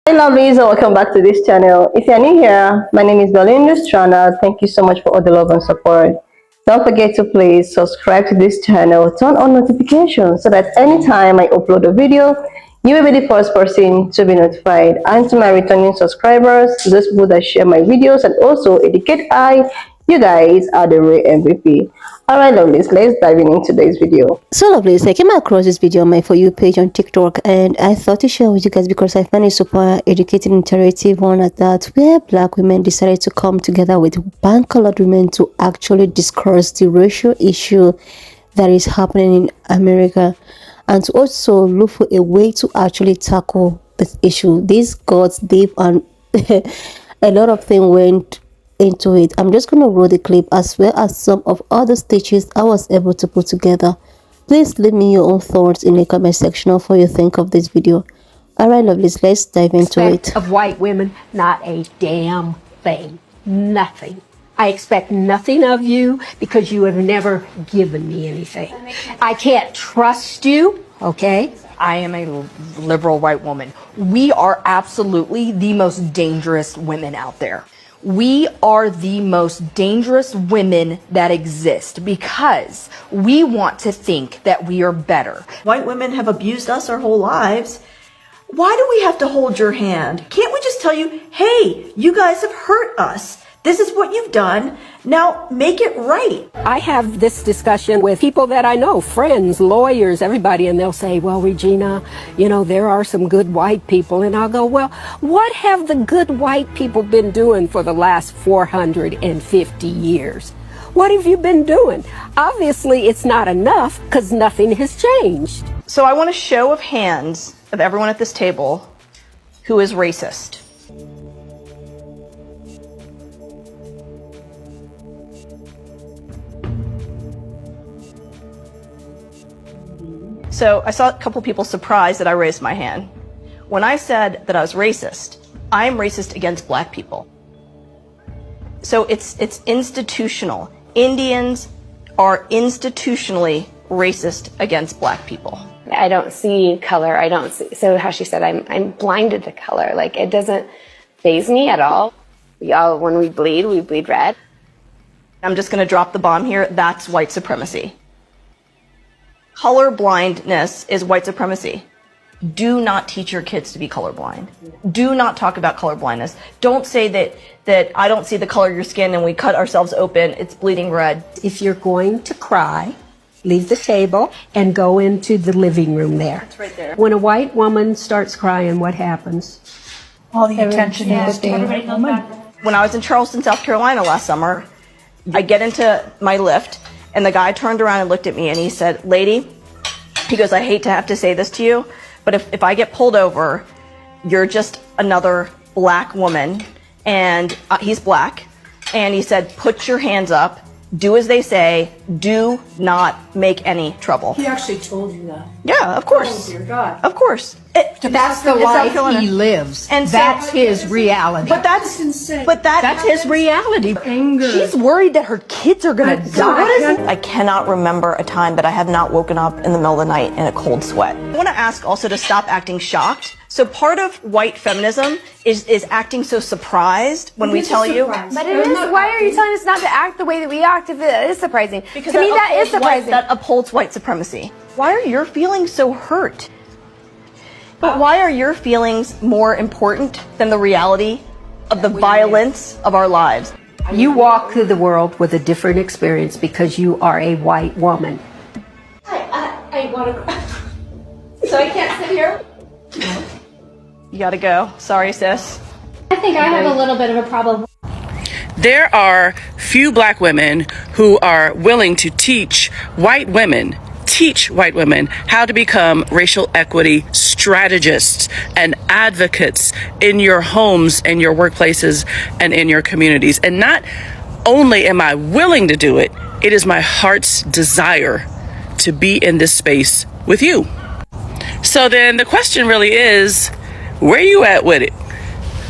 Hey lovelies, and welcome back to this channel. If you're new here, my name is Belinda Strana. Thank you so much for all the love and support. Don't forget to please subscribe to this channel, turn on notifications so that anytime I upload a video, you will be the first person to be notified. And to my returning subscribers, to those people that share my videos and also educate you guys are the real MVP. Alright lovelies, let's dive into today's video. So lovelies, I came across this video on my For You page on TikTok and I thought to share with you guys because I find it super educating, interactive one at that, where black women decided to come together with pan-colored women to actually discuss the racial issue that is happening in America and to also look for a way to actually tackle this issue. This got deep and a lot of things went into it. I'm just going to roll the clip as well as some of other stitches I was able to put together. Please leave me your own thoughts in the comment section of what you think of this video. Alright lovelies, let's dive into it. Of white women, not a damn thing. Nothing. I expect nothing of you because you have never given me anything. I can't trust you, okay? I am a liberal white woman. We are absolutely the most dangerous women out there. We are the most dangerous women that exist because we want to think that we are better. White women have abused us our whole lives. Why do we have to hold your hand? Can't we just tell you, hey, you guys have hurt us. This is what you've done. Now make it right. I have this discussion with people that I know, friends, lawyers, everybody, and they'll say, well, Regina, you know, there are some good white people. And I'll go, well, what have the good white people been doing for the last 450 years? What have you been doing? Obviously, it's not enough because nothing has changed. So I want a show of hands of everyone at this table who is racist. So I saw a couple people surprised that I raised my hand. When I said that I was racist, I am racist against black people. So it's institutional. Indians are institutionally racist against black people. I don't see color. I don't see, so how she said, I'm blinded to color. Like, it doesn't faze me at all. When we bleed red. I'm just going to drop the bomb here. That's white supremacy. Color blindness is white supremacy. Do not teach your kids to be colorblind. Do not talk about color blindness. Don't say that I don't see the color of your skin and we cut ourselves open, it's bleeding red. If you're going to cry, leave the table and go into the living room there. It's right there. When a white woman starts crying, what happens? All the attention is to the woman. When I was in Charleston, South Carolina last summer, I get into my Lyft and the guy turned around and looked at me and he said, lady, he goes, I hate to have to say this to you, but if I get pulled over, you're just another black woman, and he's black, and he said, put your hands up, do as they say, do not make any trouble. He actually told you that. Yeah, of course. Oh, dear God. Of course. That's the life he lives. And so- that's his reality. But that's insane. But That's his reality. Anger. She's worried that her kids are gonna die. I cannot remember a time that I have not woken up in the middle of the night in a cold sweat. I want to ask also to stop acting shocked. So part of white feminism is acting so surprised when we tell you. But it is, why are you telling us not to act the way that we act if it is surprising? Because to me, that is surprising. That upholds white supremacy. Why are your feelings so hurt? But why are your feelings more important than the reality of the violence of our lives? You walk through the world with a different experience because you are a white woman. I want to. So I can't sit here? You gotta go. Sorry, sis. I think I have a little bit of a problem. There are few black women who are willing to teach white women how to become racial equity strategists and advocates in your homes, in your workplaces, and in your communities. And not only am I willing to do it, it is my heart's desire to be in this space with you. So then the question really is, where are you at with it?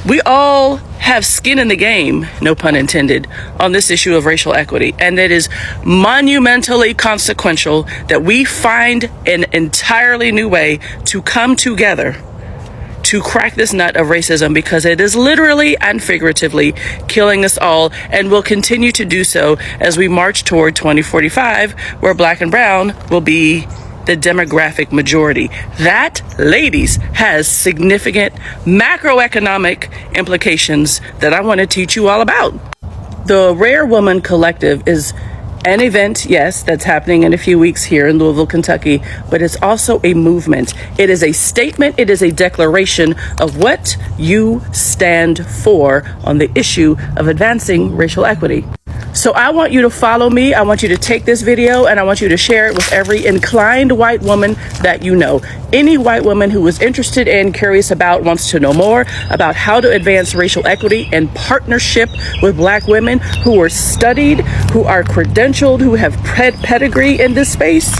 We all have skin in the game, no pun intended, on this issue of racial equity. And it is monumentally consequential that we find an entirely new way to come together to crack this nut of racism, because it is literally and figuratively killing us all and will continue to do so as we march toward 2045, where black and brown will be the demographic majority. That, ladies, has significant macroeconomic implications that I want to teach you all about. The Rare Woman Collective is an event, yes, that's happening in a few weeks here in Louisville, Kentucky, but it's also a movement. It is a statement, it is a declaration of what you stand for on the issue of advancing racial equity. So I want you to follow me. I want you to take this video and I want you to share it with every inclined white woman that you know. Any white woman who is interested in, curious about, wants to know more about how to advance racial equity in partnership with black women who are studied, who are credentialed, who have pedigree in this space.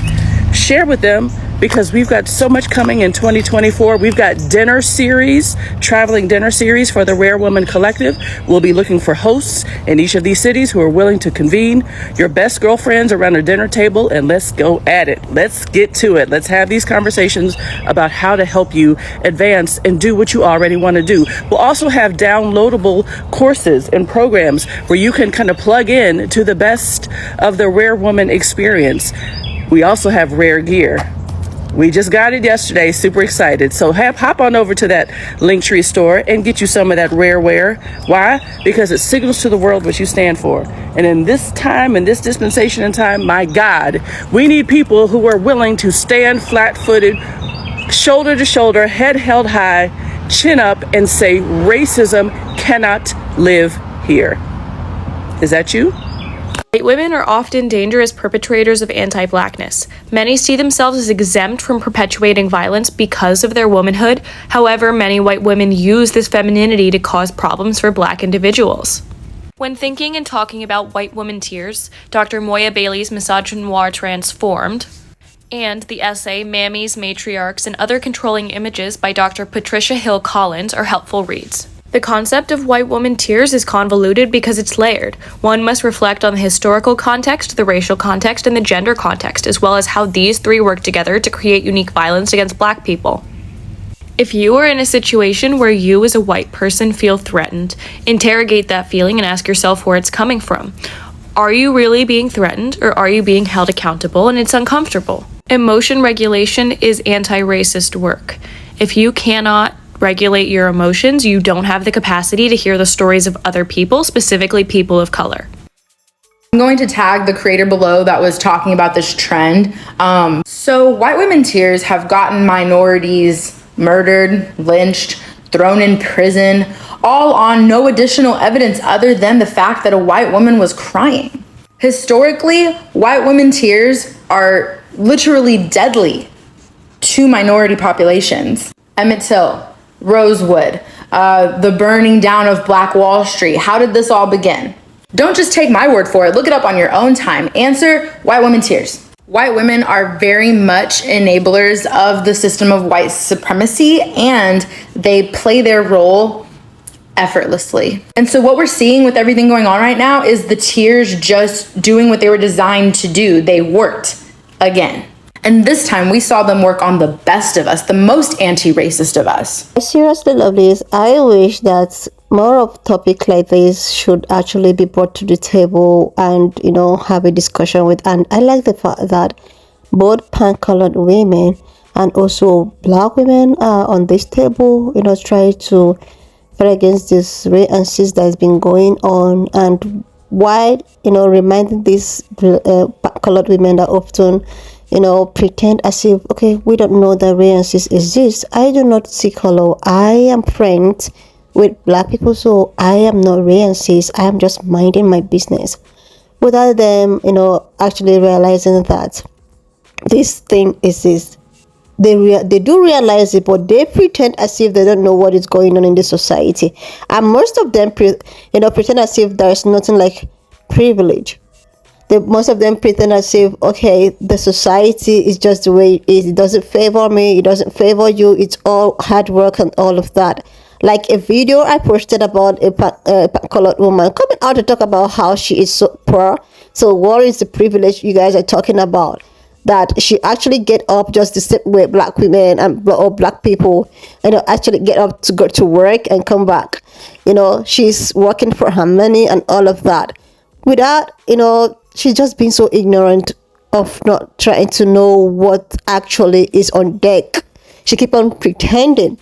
Share with them, because we've got so much coming in 2024. We've got dinner series, traveling dinner series for the Rare Woman Collective. We'll be looking for hosts in each of these cities who are willing to convene your best girlfriends around a dinner table, and let's go at it. Let's get to it. Let's have these conversations about how to help you advance and do what you already want to do. We'll also have downloadable courses and programs where you can kind of plug in to the best of the Rare Woman experience. We also have rare gear. We just got it yesterday, super excited. So hop on over to that Linktree store and get you some of that rare wear. Why? Because it signals to the world what you stand for. And in this time, in this dispensation in time, my God, we need people who are willing to stand flat-footed, shoulder to shoulder, head held high, chin up, and say racism cannot live here. Is that you? White women are often dangerous perpetrators of anti-blackness. Many see themselves as exempt from perpetuating violence because of their womanhood. However, many white women use this femininity to cause problems for black individuals. When thinking and talking about white woman tears, Dr. Moya Bailey's Misogynoir Transformed, and the essay Mammies, Matriarchs, and Other Controlling Images by Dr. Patricia Hill Collins are helpful reads. The concept of white woman tears is convoluted because it's layered. One must reflect on the historical context, the racial context, and the gender context, as well as how these three work together to create unique violence against black people. If you are in a situation where you as a white person feel threatened, interrogate that feeling and ask yourself where it's coming from. Are you really being threatened, or are you being held accountable and it's uncomfortable? Emotion regulation is anti-racist work. If you cannot regulate your emotions, you don't have the capacity to hear the stories of other people, specifically people of color. I'm going to tag the creator below that was talking about this trend. So white women tears have gotten minorities murdered, lynched, thrown in prison, all on no additional evidence other than the fact that a white woman was crying. Historically, white women tears are literally deadly to minority populations. Emmett Till, Rosewood, the burning down of Black Wall Street. How did this all begin? Don't just take my word for it. Look it up on your own time. Answer white women tears. White women are very much enablers of the system of white supremacy, and they play their role effortlessly. And so what we're seeing with everything going on right now is the tears just doing what they were designed to do. They worked again. And this time we saw them work on the best of us, the most anti-racist of us. Seriously, lovelies, I wish that more of topics like this should actually be brought to the table and, have a discussion with. And I like the fact that both pan-colored women and also black women are on this table, try to fight against this racism that has been going on. And while, reminding these colored women that often pretend as if, okay, we don't know that racism exists. I do not see color. I am friends with black people, so I am not racist. I am just minding my business. Without them, actually realizing that this thing exists. They do realize it, but they pretend as if they don't know what is going on in the society. And most of them, pretend as if there's nothing like privilege. Most of them pretend as if, okay, the society is just the way it is. It doesn't favor me. It doesn't favor you. It's all hard work and all of that. Like a video I posted about a colored woman coming out to talk about how she is so poor. So what is the privilege you guys are talking about? that she actually get up just the same way black women and or black people, actually get up to go to work and come back. She's working for her money and all of that, without, she's just being so ignorant of not trying to know what actually is on deck. She keep on pretending.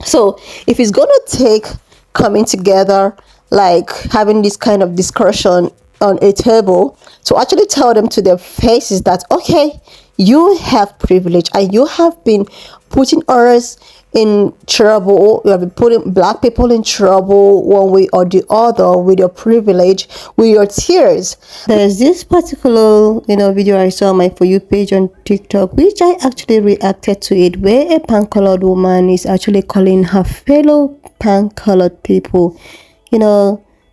So if it's gonna take coming together, like having this kind of discussion on a table, to actually tell them to their faces that, okay, you have privilege and you have been putting us in trouble, you have been putting black people in trouble one way or the other with your privilege, with your tears. There's this particular video I saw on my For You page on TikTok, which I actually reacted to it, where a pan-colored woman is actually calling her fellow pan-colored people,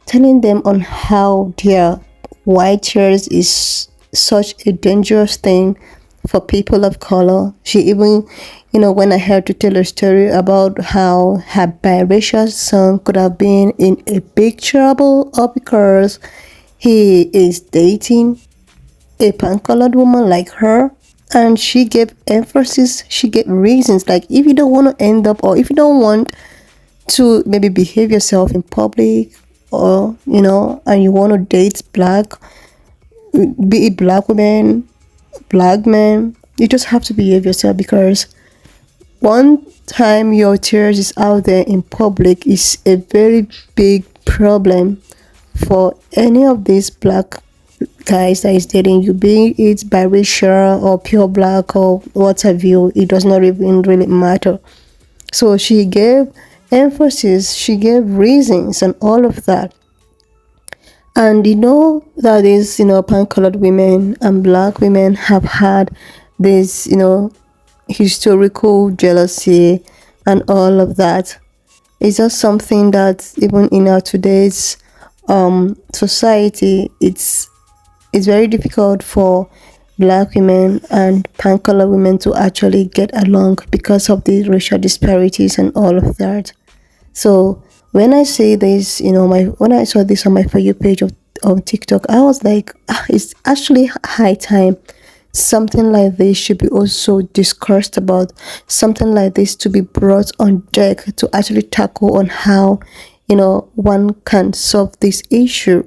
telling them on how their white tears is such a dangerous thing for people of color. She even, went ahead to tell a story about how her biracial son could have been in a big trouble, all because he is dating a pan-colored woman like her. And she gave emphasis, she gave reasons, like if you don't want to end up, or if you don't want to maybe behave yourself in public, or and you want to date be it black women, black men, you just have to behave yourself, because one time your tears is out there in public is a very big problem for any of these black guys that is dating you, be it biracial or pure black or what have you. It does not even really matter. So she gave emphasis, she gave reasons and all of that. And that is, pan-colored women and black women have had this, historical jealousy and all of that. It's just something that even in our today's society, it's very difficult for black women and pan-colored women to actually get along because of the racial disparities and all of that. So when I say this, when I saw this on my For You page on TikTok, I was like, it's actually high time something like this should be also discussed about, something like this to be brought on deck to actually tackle on how, one can solve this issue.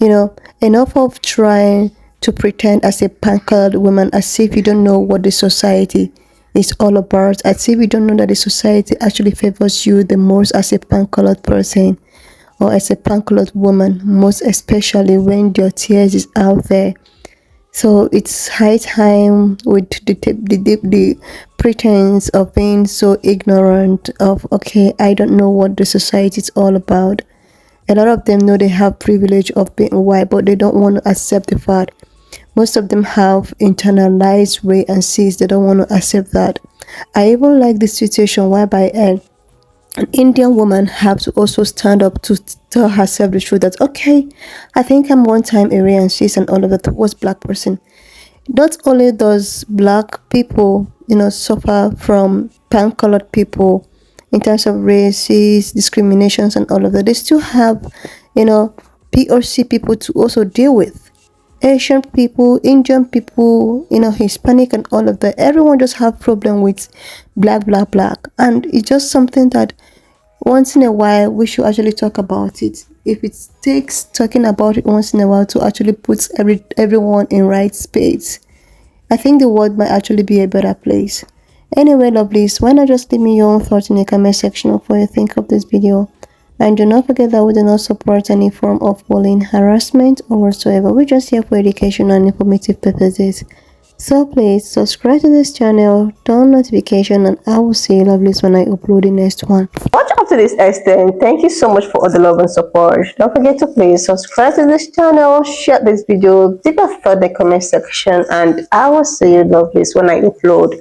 Enough of trying to pretend as a pan-colored woman as if you don't know what the society is all about, as if you don't know that the society actually favors you the most as a pan-colored person or as a pan-colored woman, most especially when your tears is out there. So it's high time with the pretense of being so ignorant of, okay, I don't know what the society is all about. A lot of them know they have privilege of being white, but they don't want to accept the fact. Most of them have internalized way and sees they don't want to accept that. I even like this situation whereby an Indian woman have to also stand up to tell herself the truth that, okay, I think I'm one time Aryan cis and all of that towards black person. Not only does black people, suffer from pan-colored people in terms of races, discriminations and all of that, they still have, POC people to also deal with. Asian people, Indian people, Hispanic and all of that. Everyone just have problem with black. And it's just something that once in a while we should actually talk about it. If it takes talking about it once in a while to actually put everyone in right space, I think the world might actually be a better place. Anyway, lovelies, why not just leave me your own thoughts in the comment section of what you think of this video. And do not forget that we do not support any form of bullying, harassment, or whatsoever. We're just here for education and informative purposes. So please subscribe to this channel, turn on notification, and I will see you lovelies when I upload the next one. Watch up to this extent. Thank you so much for all the love and support. Don't forget to please subscribe to this channel, share this video, leave a thought in the comment section, and I will see you lovelies when I upload.